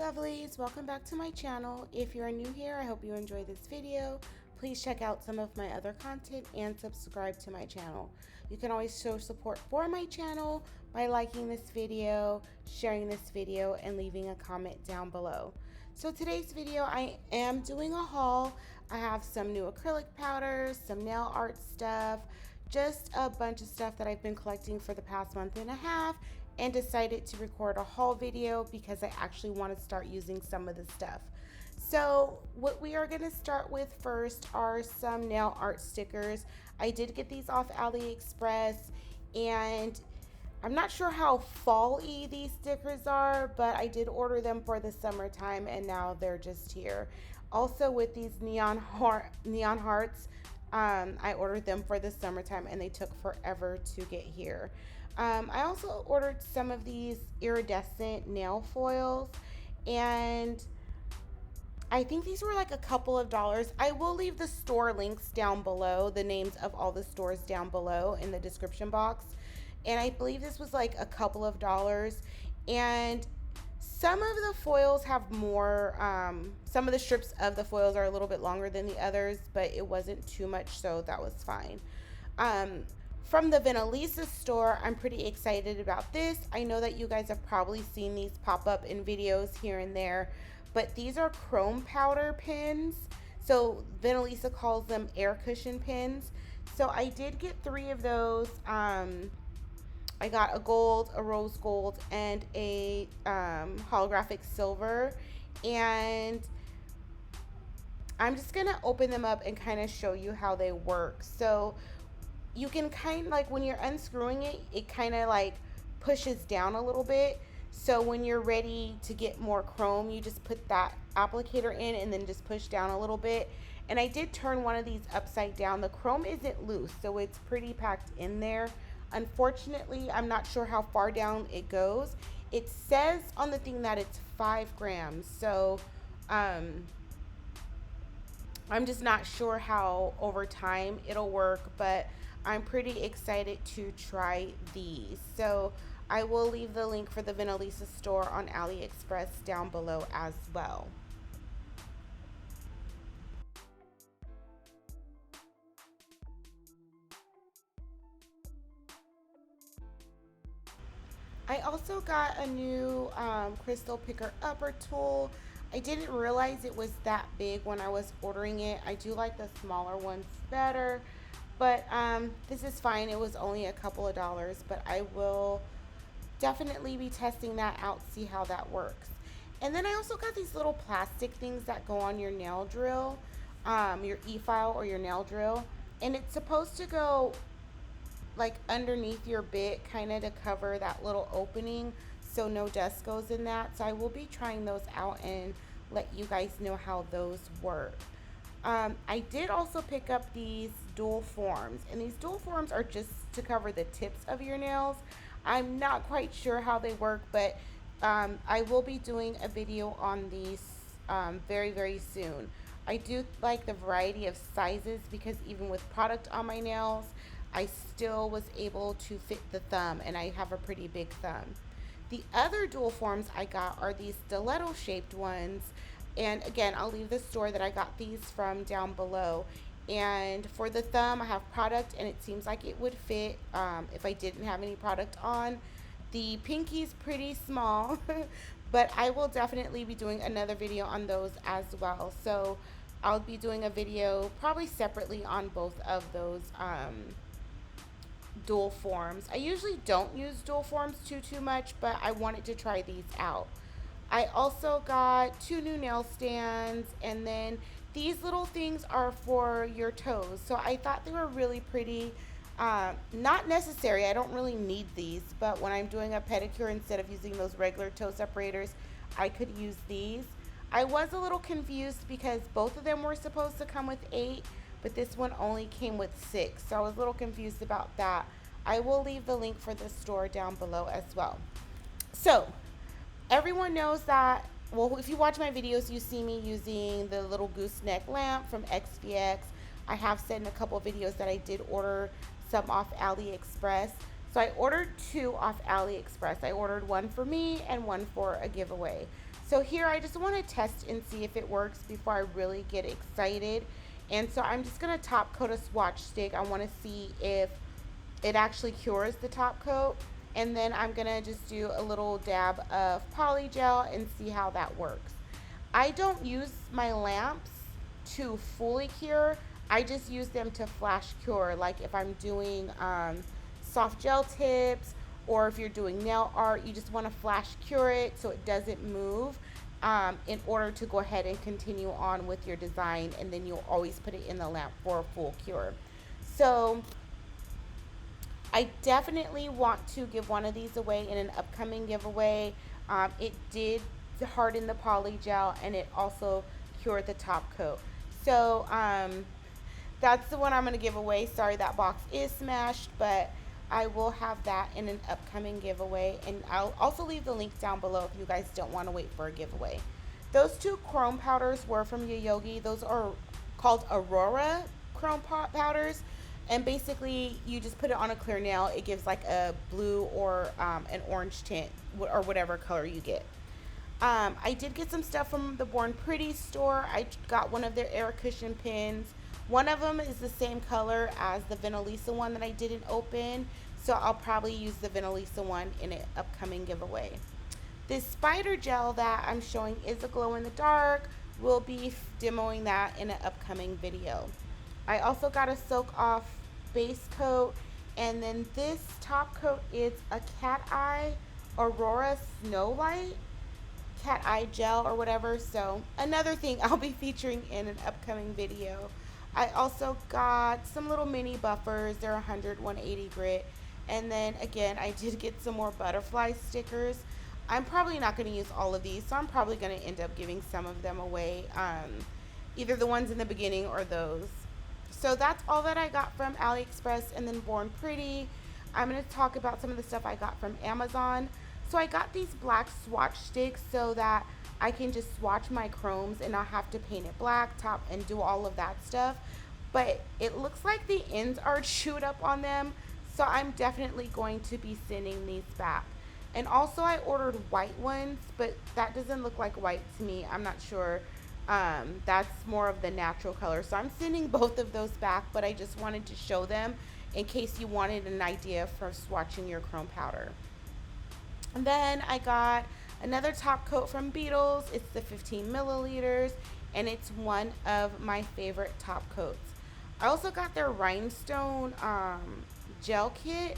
lovelies, welcome back to my channel. If you're new here, I hope you enjoy this video. Please check out some of my other content and subscribe to my channel. You can always show support for my channel by liking this video, sharing this video, and leaving a comment down below. So today's video, I am doing a haul. I have some new acrylic powders, some nail art stuff, just a bunch of stuff that I've been collecting for the past month and a half, and decided to record a haul video because I actually want to start using some of the stuff. So what we are going to start with first are some nail art stickers. I did get these off AliExpress, and I'm not sure how fall-y these stickers are, but I did order them for the summertime and now they're just here. Also with these neon hearts, I ordered them for the summertime and they took forever to get here. I also ordered some of these iridescent nail foils, and I think these were like a couple of dollars. I will leave the store links down below, the names of all the stores down below in the description box. And I believe this was like a couple of dollars. And some of the foils have more, some of the strips of the foils are a little bit longer than the others, but it wasn't too much, so that was fine. From the Venalisa store, I'm pretty excited about this. I know that you guys have probably seen these pop up in videos here and there, but these are chrome powder pins. So Venalisa calls them air cushion pins. So I did get 3 of those. I got a gold, a rose gold, and a holographic silver. And I'm just gonna open them up and kind of show you how they work. So you can kind of, like, when you're unscrewing it, it kind of like pushes down a little bit. So when you're ready to get more chrome, you just put that applicator in and then just push down a little bit. And I did turn one of these upside down. The chrome isn't loose, so it's pretty packed in there. Unfortunately, I'm not sure how far down it goes. It says on the thing that it's 5 grams. So I'm just not sure how over time it'll work, but I'm pretty excited to try these. So I will leave the link for the Venalisa store on AliExpress down below as well. I also got a new crystal picker upper tool. I didn't realize it was that big when I was ordering it. I do like the smaller ones better, but this is fine. It was only a couple of dollars, but I will definitely be testing that out, see how that works. And then I also got these little plastic things that go on your nail drill, your e-file or your nail drill, and it's supposed to go like underneath your bit, kind of to cover that little opening so no dust goes in that. So I will be trying those out and let you guys know how those work. I did also pick up these dual forms, and these dual forms are just to cover the tips of your nails. I'm not quite sure how they work, but I will be doing a video on these very, very soon. I do like the variety of sizes because even with product on my nails, I still was able to fit the thumb, and I have a pretty big thumb. The other dual forms I got are these stiletto shaped ones. And again, I'll leave the store that I got these from down below. And for the thumb, I have product, and it seems like it would fit if I didn't have any product on. The pinky's pretty small, but I will definitely be doing another video on those as well. So I'll be doing a video probably separately on both of those dual forms. I usually don't use dual forms too much, but I wanted to try these out. I also got 2 new nail stands, and then these little things are for your toes. So I thought they were really pretty. Not necessary, I don't really need these, but when I'm doing a pedicure, instead of using those regular toe separators, I could use these. I was a little confused because both of them were supposed to come with 8, but this one only came with 6. So I was a little confused about that. I will leave the link for the store down below as well. So everyone knows that, well, if you watch my videos, you see me using the little gooseneck lamp from XVX. I have said in a couple of videos that I did order some off AliExpress. So I ordered 2 off AliExpress. I ordered one for me and one for a giveaway. So here I just want to test and see if it works before I really get excited. And so I'm just going to top coat a swatch stick. I want to see if it actually cures the top coat. And then I'm going to just do a little dab of poly gel and see how that works. I don't use my lamps to fully cure. I just use them to flash cure, like if I'm doing soft gel tips, or if you're doing nail art, you just want to flash cure it so it doesn't move in order to go ahead and continue on with your design, and then you'll always put it in the lamp for a full cure. So I definitely want to give one of these away in an upcoming giveaway. It did harden the poly gel, and it also cured the top coat. So that's the one I'm going to give away. Sorry that box is smashed, but I will have that in an upcoming giveaway, and I'll also leave the link down below if you guys don't want to wait for a giveaway. Those two chrome powders were from Yoyogi. Those are called Aurora chrome powders, and basically you just put it on a clear nail. It gives like a blue or an orange tint, or whatever color you get. I did get some stuff from the Born Pretty store. I got one of their air cushion pins. One of them is the same color as the Venalisa one that I didn't open, so I'll probably use the Venalisa one in an upcoming giveaway. This spider gel that I'm showing is a glow in the dark. We'll be demoing that in an upcoming video. I also got a soak off base coat, and then this top coat is a cat eye Aurora Snow Light cat eye gel or whatever, so another thing I'll be featuring in an upcoming video. I also got some little mini buffers. They're 100, 180 grit. And then again, I did get some more butterfly stickers. I'm probably not going to use all of these, so I'm probably going to end up giving some of them away, either the ones in the beginning or those. So that's all that I got from AliExpress and then Born Pretty. I'm going to talk about some of the stuff I got from Amazon. So I got these black swatch sticks so that I can just swatch my chromes and not have to paint it black top and do all of that stuff. But it looks like the ends are chewed up on them, so I'm definitely going to be sending these back. And also I ordered white ones, but that doesn't look like white to me. I'm not sure. That's more of the natural color. So I'm sending both of those back, but I just wanted to show them in case you wanted an idea for swatching your chrome powder. And then I got another top coat from Beetles. It's the 15 milliliters, and it's one of my favorite top coats. I also got their rhinestone gel kit,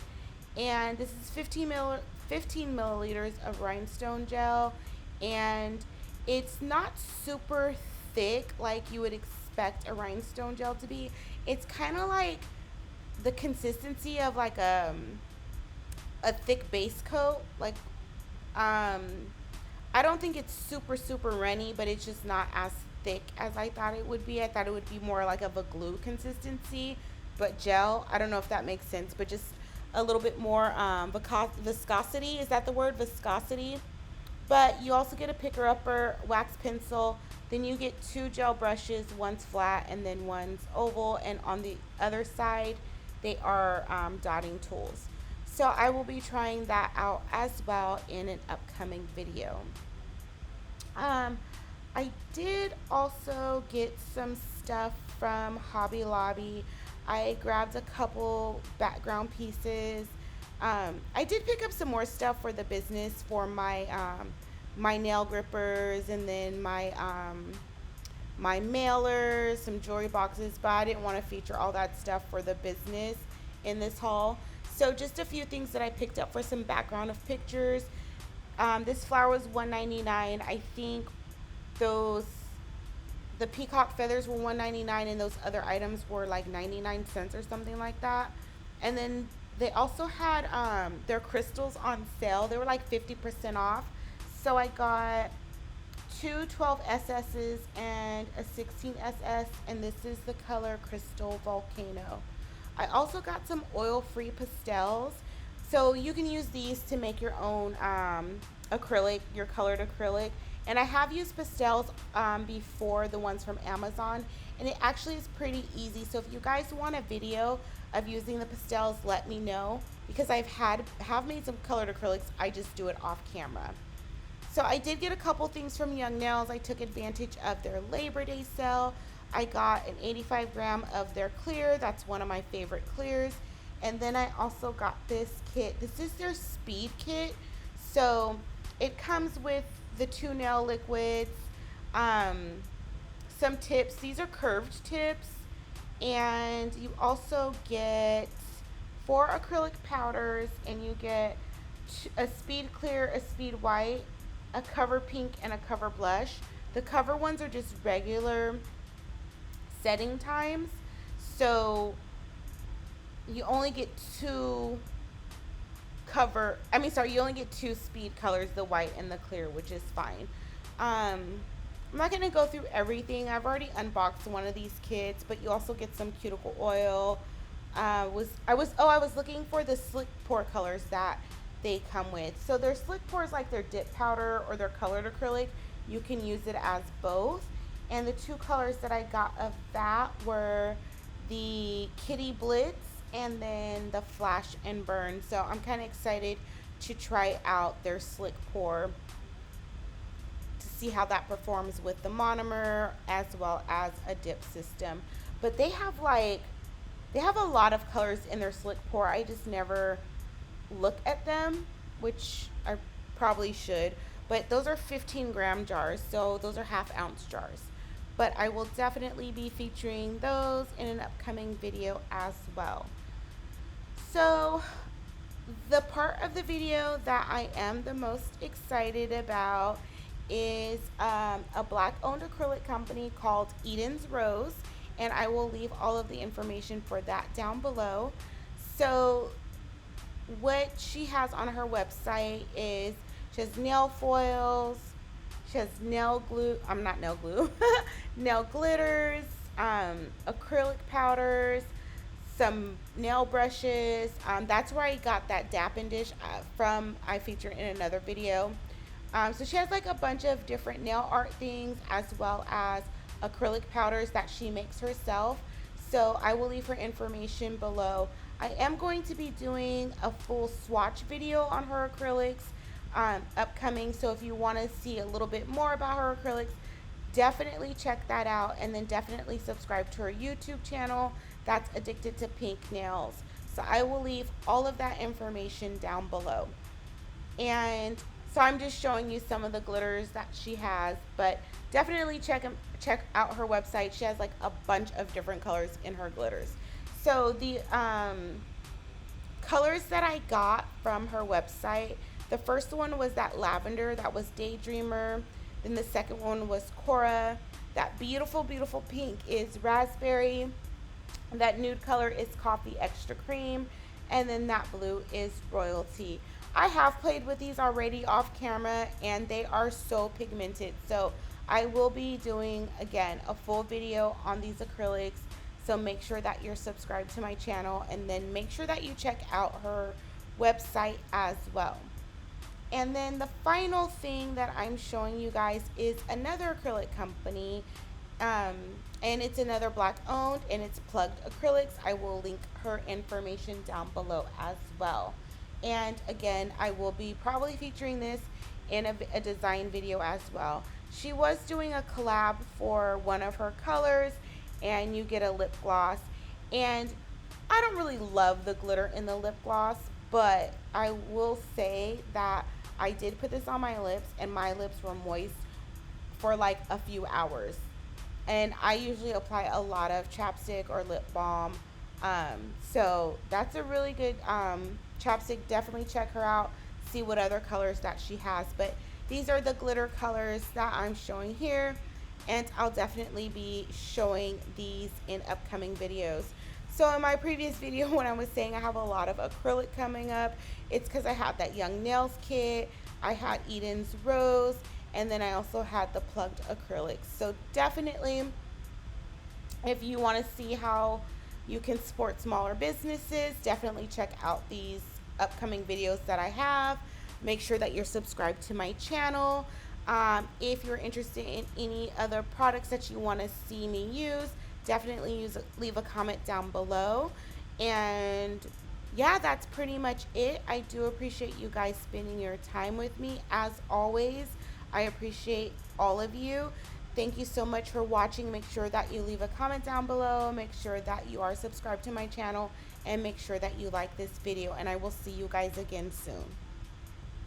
and this is 15 milliliters of rhinestone gel, and it's not super thick like you would expect a rhinestone gel to be. It's kind of like the consistency of like a thick base coat. Like I don't think it's super runny, but it's just not as thick as I thought it would be. I thought it would be more like of a glue consistency, but gel. I don't know if that makes sense, but just a little bit more viscosity. Is that the word? Viscosity. But you also get a picker upper wax pencil. Then you get 2 gel brushes. One's flat and then one's oval, and on the other side they are dotting tools. So I will be trying that out as well in an upcoming video. I did also get some stuff from Hobby Lobby. I grabbed a couple background pieces. I did pick up some more stuff for the business for my my nail grippers, and then my my mailers, some jewelry boxes, but I didn't want to feature all that stuff for the business in this haul. So just a few things that I picked up for some background of pictures. This flower was $1.99. I think the peacock feathers were $1.99, and those other items were like 99 cents or something like that. And then they also had their crystals on sale. They were like 50% off. So I got 2 12SS's and a 16SS, and this is the color Crystal Volcano. I also got some oil-free pastels. So you can use these to make your own acrylic, your colored acrylic. And I have used pastels before, the ones from Amazon, and it actually is pretty easy. So if you guys want a video of using the pastels, let me know, because have made some colored acrylics. I just do it off camera. So I did get a couple things from Young Nails. I took advantage of their Labor Day sale. I got an 85 gram of their clear. That's one of my favorite clears. And then I also got this kit. This is their speed kit. So it comes with the 2 nail liquids, some tips. These are curved tips. And you also get 4 acrylic powders, and you get a speed clear, a speed white, a cover pink, and a cover blush. The cover ones are just regular setting times, so you only get 2 you only get 2 speed colors, the white and the clear, which is fine. I'm not going to go through everything. I've already unboxed one of these kits, but you also get some cuticle oil. I was looking for the slick pour colors that they come with. So their slick pour is like their dip powder or their colored acrylic. You can use it as both. And the 2 colors that I got of that were the Kitty Blitz and then the Flash and Burn. So I'm kind of excited to try out their slick pour to see how that performs with the monomer as well as a dip system. But they have a lot of colors in their slick pour. I just never look at them, which I probably should. But those are 15 gram jars, so those are ½ ounce jars. But I will definitely be featuring those in an upcoming video as well. So the part of the video that I am the most excited about is a black owned acrylic company called E.Den'S Rose, and I will leave all of the information for that down below. So what she has on her website is she has nail foils, she has nail glitters, acrylic powders, some nail brushes. That's where I got that dapping dish from. I featured in another video. So she has like a bunch of different nail art things as well as acrylic powders that she makes herself. So I will leave her information below. I am going to be doing a full swatch video on her acrylics upcoming. So if you want to see a little bit more about her acrylics, definitely check that out, and then definitely subscribe to her YouTube channel. That's Addicted to Pink Nails. So I will leave all of that information down below. And so I'm just showing you some of the glitters that she has, but definitely check out her website. She has like a bunch of different colors in her glitters. So the colors that I got from her website, the first one was that lavender, that was Daydreamer. Then the second one was Cora. That beautiful, beautiful pink is Raspberry. That nude color is Coffee Extra Cream. And then that blue is Royalty. I have played with these already off camera, and they are so pigmented. So I will be doing, again, a full video on these acrylics. So make sure that you're subscribed to my channel, and then make sure that you check out her website as well. And then the final thing that I'm showing you guys is another acrylic company, and it's another black owned, and it's Plugged Acrylics. I will link her information down below as well. And again, I will be probably featuring this in a design video as well. She was doing a collab for one of her colors, and you get a lip gloss. And I don't really love the glitter in the lip gloss, but I will say that I did put this on my lips, and my lips were moist for like a few hours. And I usually apply a lot of chapstick or lip balm. So that's a really good chapstick. Definitely check her out, see what other colors that she has. But these are the glitter colors that I'm showing here, and I'll definitely be showing these in upcoming videos. So in my previous video, when I was saying I have a lot of acrylic coming up, it's because I had that Young Nails kit, I had E.Den'S Rose, and then I also had the Plugged Acrylics. So definitely, if you want to see how you can support smaller businesses, definitely check out these upcoming videos that I have. Make sure that you're subscribed to my channel. If you're interested in any other products that you want to see me use, definitely leave a comment down below. And yeah, that's pretty much it. I do appreciate you guys spending your time with me as always. I appreciate all of you. Thank you so much for watching. Make sure that you leave a comment down below. Make sure that you are subscribed to my channel, and make sure that you like this video, and I will see you guys again soon.